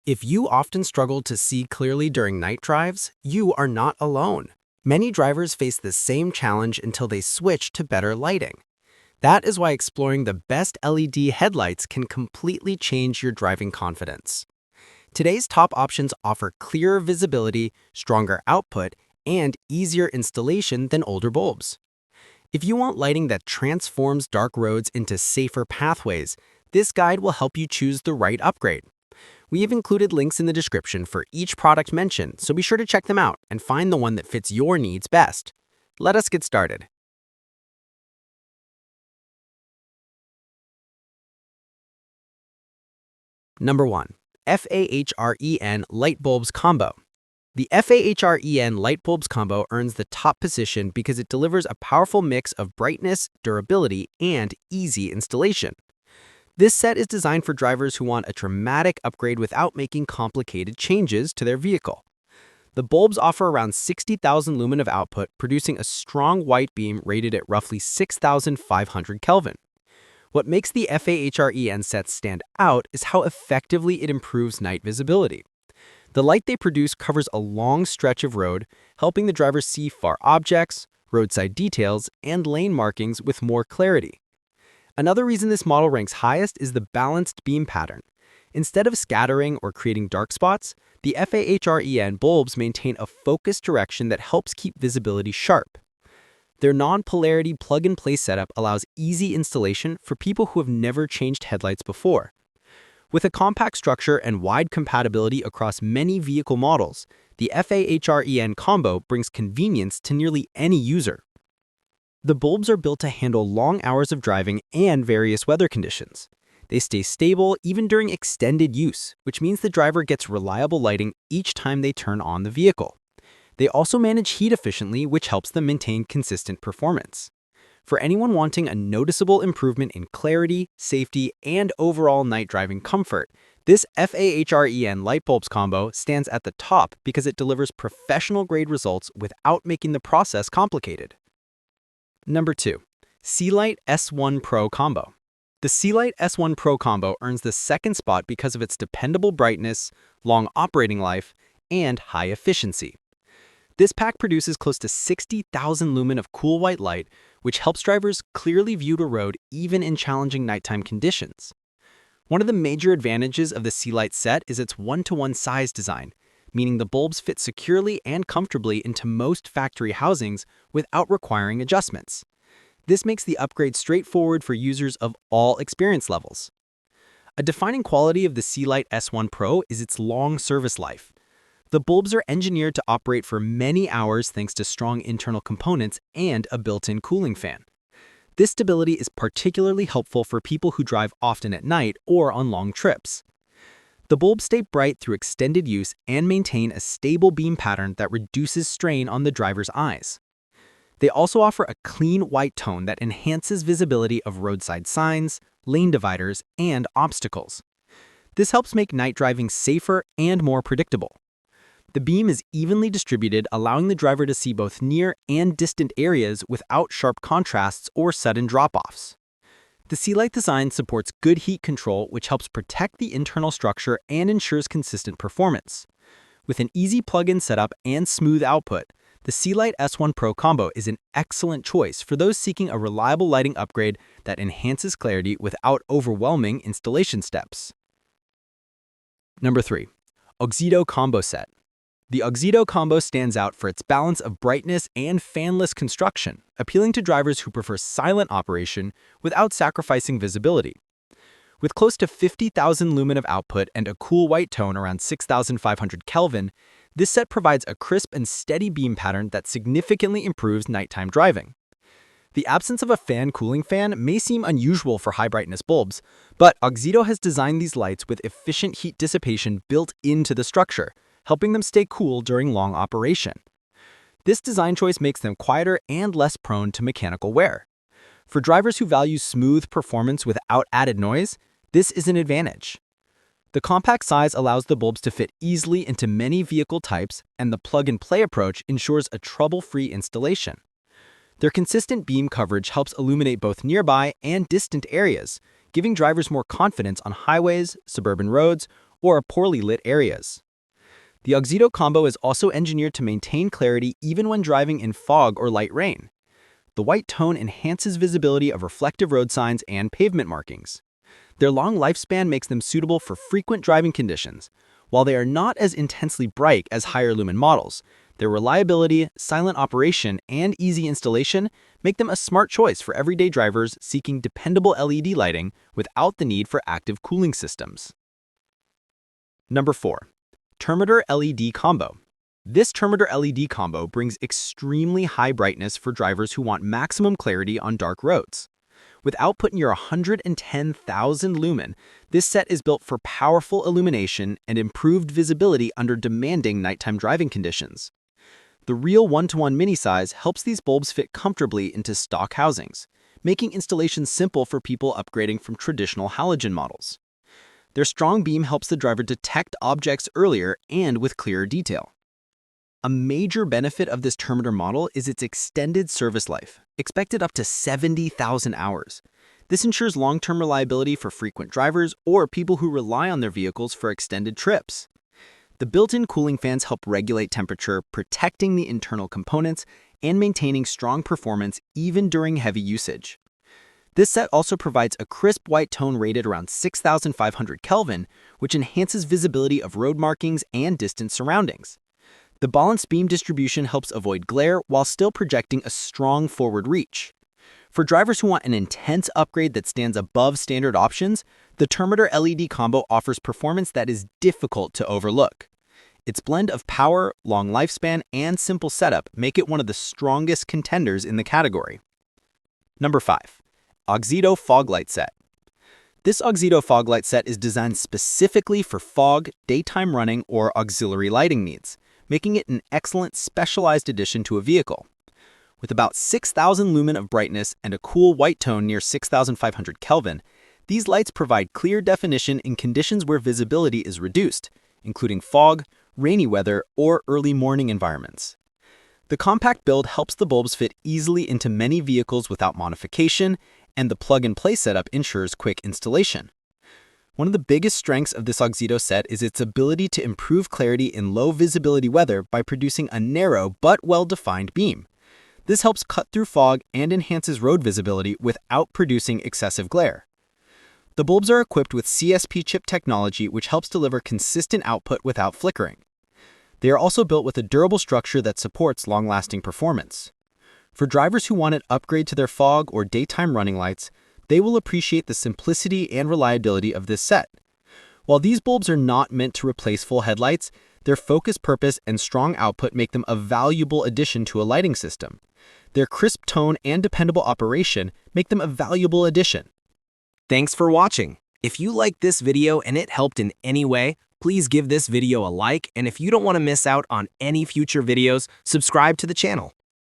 If you often struggle to see clearly during night drives, you are not alone. Many drivers face the same challenge until they switch to better lighting. That is why exploring the best LED headlights can completely change your driving confidence. Today's top options offer clearer visibility, stronger output, and easier installation than older bulbs. If you want lighting that transforms dark roads into safer pathways, this guide will help you choose the right upgrade. We have included links in the description for each product mentioned, so be sure to check them out and find the one that fits your needs best. Let us get started. Number 1. FAHREN Light Bulbs Combo. The FAHREN Light Bulbs Combo earns the top position because it delivers a powerful mix of brightness, durability, and easy installation. This set is designed for drivers who want a dramatic upgrade without making complicated changes to their vehicle. The bulbs offer around 60,000 lumen of output, producing a strong white beam rated at roughly 6,500 Kelvin. What makes the FAHREN sets stand out is how effectively it improves night visibility. The light they produce covers a long stretch of road, helping the driver see far objects, roadside details, and lane markings with more clarity. Another reason this model ranks highest is the balanced beam pattern. Instead of scattering or creating dark spots, the FAHREN bulbs maintain a focused direction that helps keep visibility sharp. Their non-polarity plug-and-play setup allows easy installation for people who have never changed headlights before. With a compact structure and wide compatibility across many vehicle models, the FAHREN combo brings convenience to nearly any user. The bulbs are built to handle long hours of driving and various weather conditions. They stay stable even during extended use, which means the driver gets reliable lighting each time they turn on the vehicle. They also manage heat efficiently, which helps them maintain consistent performance. For anyone wanting a noticeable improvement in clarity, safety, and overall night driving comfort, this FAHREN light bulbs combo stands at the top because it delivers professional-grade results without making the process complicated. Number 2. Sealight S1 Pro Combo. The Sealight S1 Pro Combo earns the second spot because of its dependable brightness, long operating life, and high efficiency. This pack produces close to 60,000 lumen of cool white light, which helps drivers clearly view the road even in challenging nighttime conditions. One of the major advantages of the Sealight set is its one-to-one size design, meaning the bulbs fit securely and comfortably into most factory housings without requiring adjustments. This makes the upgrade straightforward for users of all experience levels. A defining quality of the Sealight S1 Pro is its long service life. The bulbs are engineered to operate for many hours thanks to strong internal components and a built-in cooling fan. This stability is particularly helpful for people who drive often at night or on long trips. The bulbs stay bright through extended use and maintain a stable beam pattern that reduces strain on the driver's eyes. They also offer a clean white tone that enhances visibility of roadside signs, lane dividers, and obstacles. This helps make night driving safer and more predictable. The beam is evenly distributed, allowing the driver to see both near and distant areas without sharp contrasts or sudden drop-offs. The Sealight design supports good heat control, which helps protect the internal structure and ensures consistent performance. With an easy plug-in setup and smooth output, the Sealight S1 Pro Combo is an excellent choice for those seeking a reliable lighting upgrade that enhances clarity without overwhelming installation steps. Number 3. AUXITO Combo Set. The AUXITO combo stands out for its balance of brightness and fanless construction, appealing to drivers who prefer silent operation without sacrificing visibility. With close to 50,000 lumen of output and a cool white tone around 6,500 Kelvin, this set provides a crisp and steady beam pattern that significantly improves nighttime driving. The absence of a cooling fan may seem unusual for high-brightness bulbs, but AUXITO has designed these lights with efficient heat dissipation built into the structure, helping them stay cool during long operation. This design choice makes them quieter and less prone to mechanical wear. For drivers who value smooth performance without added noise, this is an advantage. The compact size allows the bulbs to fit easily into many vehicle types, and the plug-and-play approach ensures a trouble-free installation. Their consistent beam coverage helps illuminate both nearby and distant areas, giving drivers more confidence on highways, suburban roads, or poorly lit areas. The AUXITO combo is also engineered to maintain clarity even when driving in fog or light rain. The white tone enhances visibility of reflective road signs and pavement markings. Their long lifespan makes them suitable for frequent driving conditions. While they are not as intensely bright as higher lumen models, their reliability, silent operation, and easy installation make them a smart choice for everyday drivers seeking dependable LED lighting without the need for active cooling systems. Number 4. Terminator LED Combo. This Terminator LED combo brings extremely high brightness for drivers who want maximum clarity on dark roads. With output near 110,000 lumen, this set is built for powerful illumination and improved visibility under demanding nighttime driving conditions. The real 1:1 mini size helps these bulbs fit comfortably into stock housings, making installation simple for people upgrading from traditional halogen models. Their strong beam helps the driver detect objects earlier and with clearer detail. A major benefit of this Terminator model is its extended service life, expected up to 70,000 hours. This ensures long-term reliability for frequent drivers or people who rely on their vehicles for extended trips. The built-in cooling fans help regulate temperature, protecting the internal components and maintaining strong performance even during heavy usage. This set also provides a crisp white tone rated around 6,500 Kelvin, which enhances visibility of road markings and distant surroundings. The balanced beam distribution helps avoid glare while still projecting a strong forward reach. For drivers who want an intense upgrade that stands above standard options, the Terminator LED combo offers performance that is difficult to overlook. Its blend of power, long lifespan, and simple setup make it one of the strongest contenders in the category. Number 5. AUXITO Fog Light Set. This AUXITO fog light set is designed specifically for fog, daytime running, or auxiliary lighting needs, making it an excellent specialized addition to a vehicle. With about 6,000 lumen of brightness and a cool white tone near 6,500 Kelvin, these lights provide clear definition in conditions where visibility is reduced, including fog, rainy weather, or early morning environments. The compact build helps the bulbs fit easily into many vehicles without modification, and the plug-and-play setup ensures quick installation. One of the biggest strengths of this AUXITO set is its ability to improve clarity in low visibility weather by producing a narrow but well-defined beam. This helps cut through fog and enhances road visibility without producing excessive glare. The bulbs are equipped with CSP chip technology, which helps deliver consistent output without flickering. They are also built with a durable structure that supports long-lasting performance. For drivers who want an upgrade to their fog or daytime running lights, they will appreciate the simplicity and reliability of this set. While these bulbs are not meant to replace full headlights, their focused purpose and strong output make them a valuable addition to a lighting system. Their crisp tone and dependable operation make them a valuable addition. Thanks for watching. If you liked this video and it helped in any way, please give this video a like, and if you don't want to miss out on any future videos, subscribe to the channel.